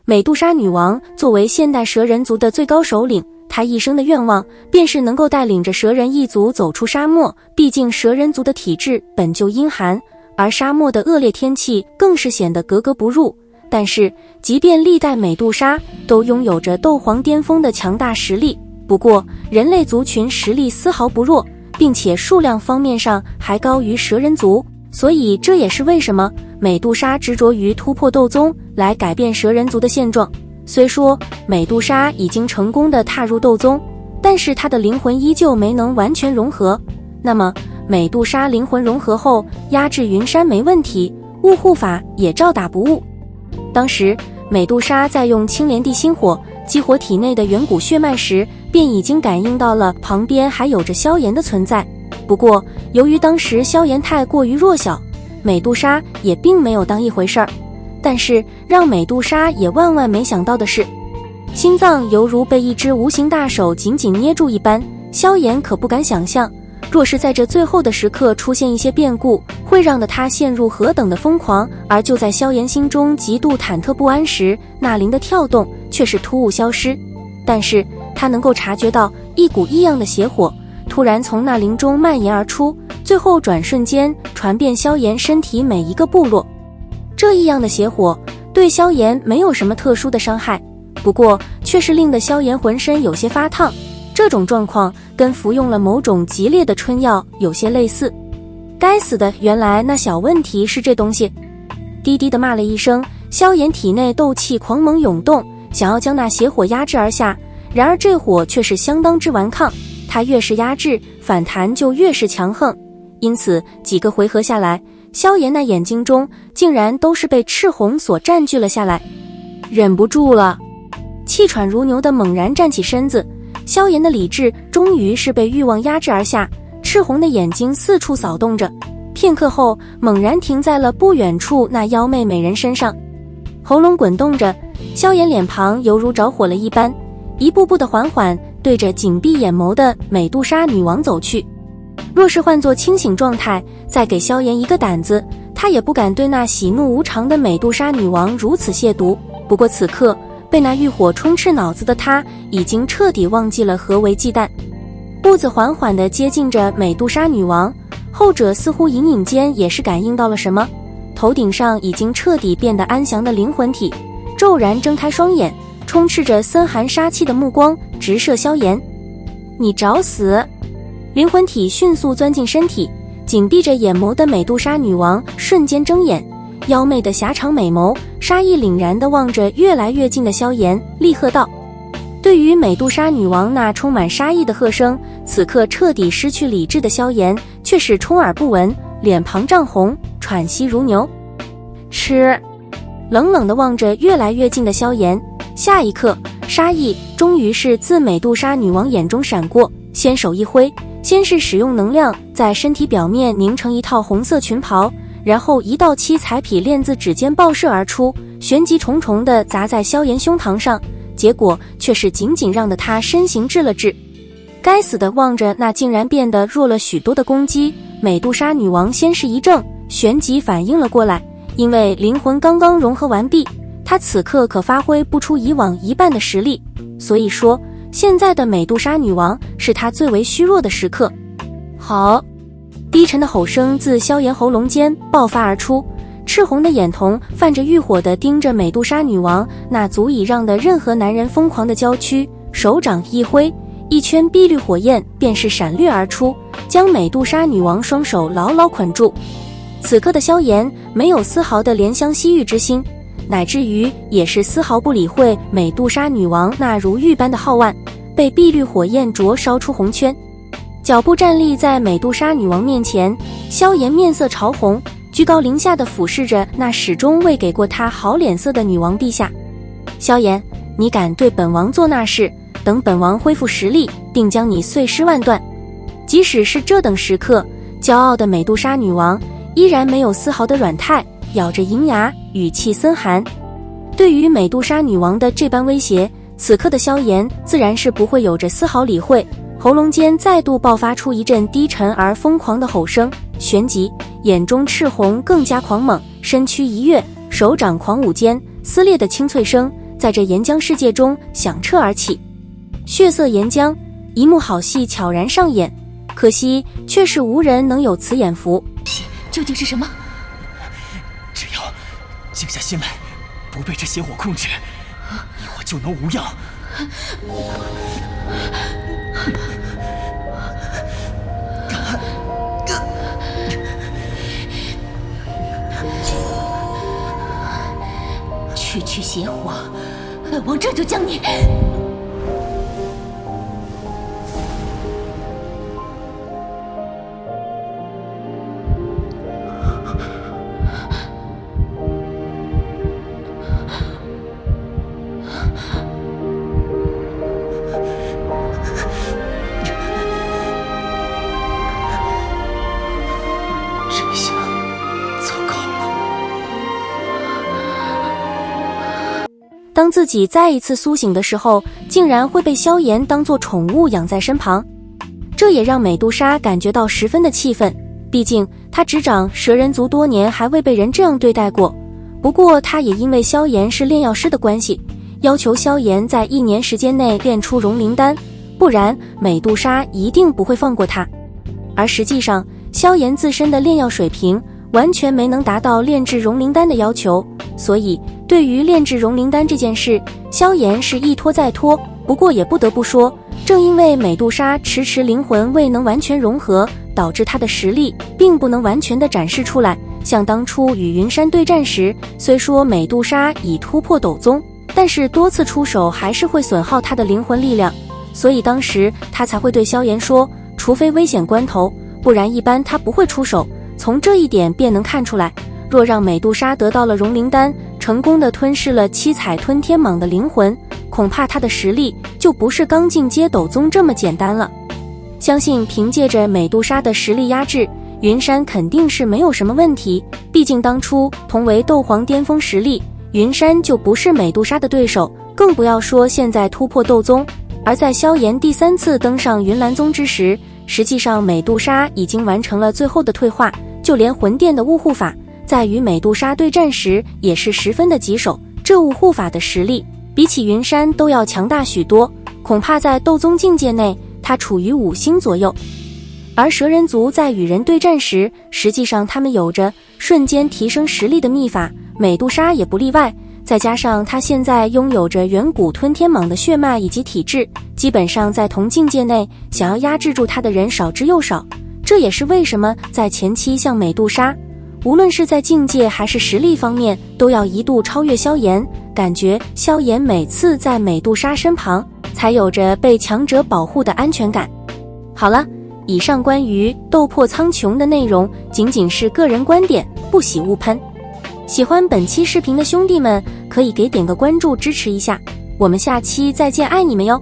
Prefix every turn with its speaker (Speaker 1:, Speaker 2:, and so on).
Speaker 1: 美杜莎女王作为现代蛇人族的最高首领，她一生的愿望便是能够带领着蛇人一族走出沙漠。毕竟蛇人族的体质本就阴寒，而沙漠的恶劣天气更是显得格格不入。但是即便历代美杜莎都拥有着斗皇巅峰的强大实力，不过人类族群实力丝毫不弱，并且数量方面上还高于蛇人族，所以这也是为什么美杜莎执着于突破斗宗来改变蛇人族的现状。虽说美杜莎已经成功地踏入斗宗，但是她的灵魂依旧没能完全融合。那么美杜莎灵魂融合后，压制云山没问题，雾护法也照打不误。当时美杜莎在用青莲地心火激活体内的远古血脉时，便已经感应到了旁边还有着萧炎的存在。不过由于当时萧炎太过于弱小，美杜莎也并没有当一回事儿。但是让美杜莎也万万没想到的是，心脏犹如被一只无形大手紧紧捏住一般。萧炎可不敢想象，若是在这最后的时刻出现一些变故，会让他陷入何等的疯狂。而就在萧炎心中极度忐忑不安时，那灵的跳动却是突兀消失。但是他能够察觉到一股异样的邪火突然从那灵中蔓延而出，最后转瞬间传遍萧炎身体每一个部落。这异样的邪火对萧炎没有什么特殊的伤害，不过却是令得萧炎浑身有些发烫。这种状况跟服用了某种激烈的春药有些类似。该死的，原来那小问题是这东西。低低地骂了一声，萧炎体内斗气狂猛涌动，想要将那邪火压制而下。然而这火却是相当之顽抗，他越是压制，反弹就越是强横。因此几个回合下来，萧炎那眼睛中竟然都是被赤红所占据了下来。忍不住了，气喘如牛的猛然站起身子。萧炎的理智终于是被欲望压制而下，赤红的眼睛四处扫动着，片刻后猛然停在了不远处那妖媚美人身上，喉咙滚动着，萧炎脸庞犹如着火了一般，一步步的缓缓对着紧闭眼眸的美杜莎女王走去。若是换作清醒状态，再给萧炎一个胆子，他也不敢对那喜怒无常的美杜莎女王如此亵渎。不过此刻被那欲火充斥脑子的他，已经彻底忘记了何为忌惮。步子缓缓地接近着美杜莎女王，后者似乎隐隐间也是感应到了什么，头顶上已经彻底变得安详的灵魂体骤然睁开双眼，充斥着森寒杀气的目光直射萧炎。你找死！灵魂体迅速钻进身体，紧闭着眼眸的美杜莎女王瞬间睁眼，妖媚的狭长美眸杀意凛然地望着越来越近的萧炎，厉喝道。对于美杜莎女王那充满杀意的喝声，此刻彻底失去理智的萧炎却是充耳不闻，脸庞涨红，喘息如牛。吃！冷冷地望着越来越近的萧炎，下一刻杀意终于是自美杜莎女王眼中闪过，先手一挥，先是使用能量在身体表面凝成一套红色裙袍，然后一道七彩匹链自指尖爆射而出，旋即重重地砸在萧炎胸膛上，结果却是仅仅让得他身形滞了滞。该死的，望着那竟然变得弱了许多的攻击，美杜莎女王先是一怔，旋即反应了过来，因为灵魂刚刚融合完毕，她此刻可发挥不出以往一半的实力，所以说现在的美杜莎女王是她最为虚弱的时刻。好！低沉的吼声自萧炎喉咙间爆发而出，赤红的眼瞳泛着欲火地盯着美杜莎女王那足以让得任何男人疯狂的娇躯，手掌一挥，一圈碧绿火焰便是闪掠而出，将美杜莎女王双手牢牢捆住。此刻的萧炎没有丝毫的怜香惜玉之心，乃至于也是丝毫不理会美杜莎女王那如玉般的皓腕，被碧绿火焰灼烧出红圈。脚步站立在美杜莎女王面前，萧炎面色潮红，居高临下地俯视着那始终未给过他好脸色的女王陛下。萧炎，你敢对本王做那事，等本王恢复实力，定将你碎尸万段。即使是这等时刻，骄傲的美杜莎女王依然没有丝毫的软态，咬着银牙，语气森寒。对于美杜莎女王的这般威胁，此刻的萧炎自然是不会有着丝毫理会，喉咙间再度爆发出一阵低沉而疯狂的吼声，旋即眼中赤红更加狂猛，身躯一跃，手掌狂舞间，撕裂的清脆声在这岩浆世界中响彻而起。血色岩浆，一幕好戏悄然上演，可惜却是无人能有此眼福。
Speaker 2: 究竟是什么？
Speaker 3: 只要静下心来，不被这邪火控制，你我就能无恙。
Speaker 2: 区区邪火，本王这就将你……
Speaker 3: 这下糟糕了。
Speaker 1: 当自己再一次苏醒的时候，竟然会被萧炎当作宠物养在身旁，这也让美杜莎感觉到十分的气愤。毕竟她执掌蛇人族多年，还未被人这样对待过。不过她也因为萧炎是炼药师的关系，要求萧炎在1年时间内炼出融灵丹，不然美杜莎一定不会放过他。而实际上，萧炎自身的炼药水平完全没能达到炼制融灵丹的要求，所以对于炼制融灵丹这件事，萧炎是一拖再拖。不过也不得不说，正因为美杜莎迟迟灵魂未能完全融合，导致她的实力并不能完全的展示出来。像当初与云山对战时，虽说美杜莎已突破斗宗，但是多次出手还是会损耗她的灵魂力量，所以当时她才会对萧炎说，除非危险关头，不然一般她不会出手。从这一点便能看出来，若让美杜莎得到了融灵丹，成功的吞噬了七彩吞天蟒的灵魂，恐怕她的实力就不是刚进阶斗宗这么简单了。相信凭借着美杜莎的实力压制，云山肯定是没有什么问题，毕竟当初同为斗皇巅峰实力，云山就不是美杜莎的对手，更不要说现在突破斗宗。而在萧炎第3次登上云岚宗之时，实际上美杜莎已经完成了最后的退化，就连魂殿的雾护法在与美杜莎对战时也是十分的棘手，这雾护法的实力比起云山都要强大许多，恐怕在斗宗境界内他处于5星左右。而蛇人族在与人对战时，实际上他们有着瞬间提升实力的秘法，美杜莎也不例外，再加上他现在拥有着远古吞天蟒的血脉以及体质，基本上在同境界内想要压制住他的人少之又少。这也是为什么在前期像美杜莎，无论是在境界还是实力方面都要一度超越萧炎，感觉萧炎每次在美杜莎身旁才有着被强者保护的安全感。好了，以上关于斗破苍穹的内容仅仅是个人观点，不喜勿喷。喜欢本期视频的兄弟们可以给点个关注支持一下，我们下期再见，爱你们哟。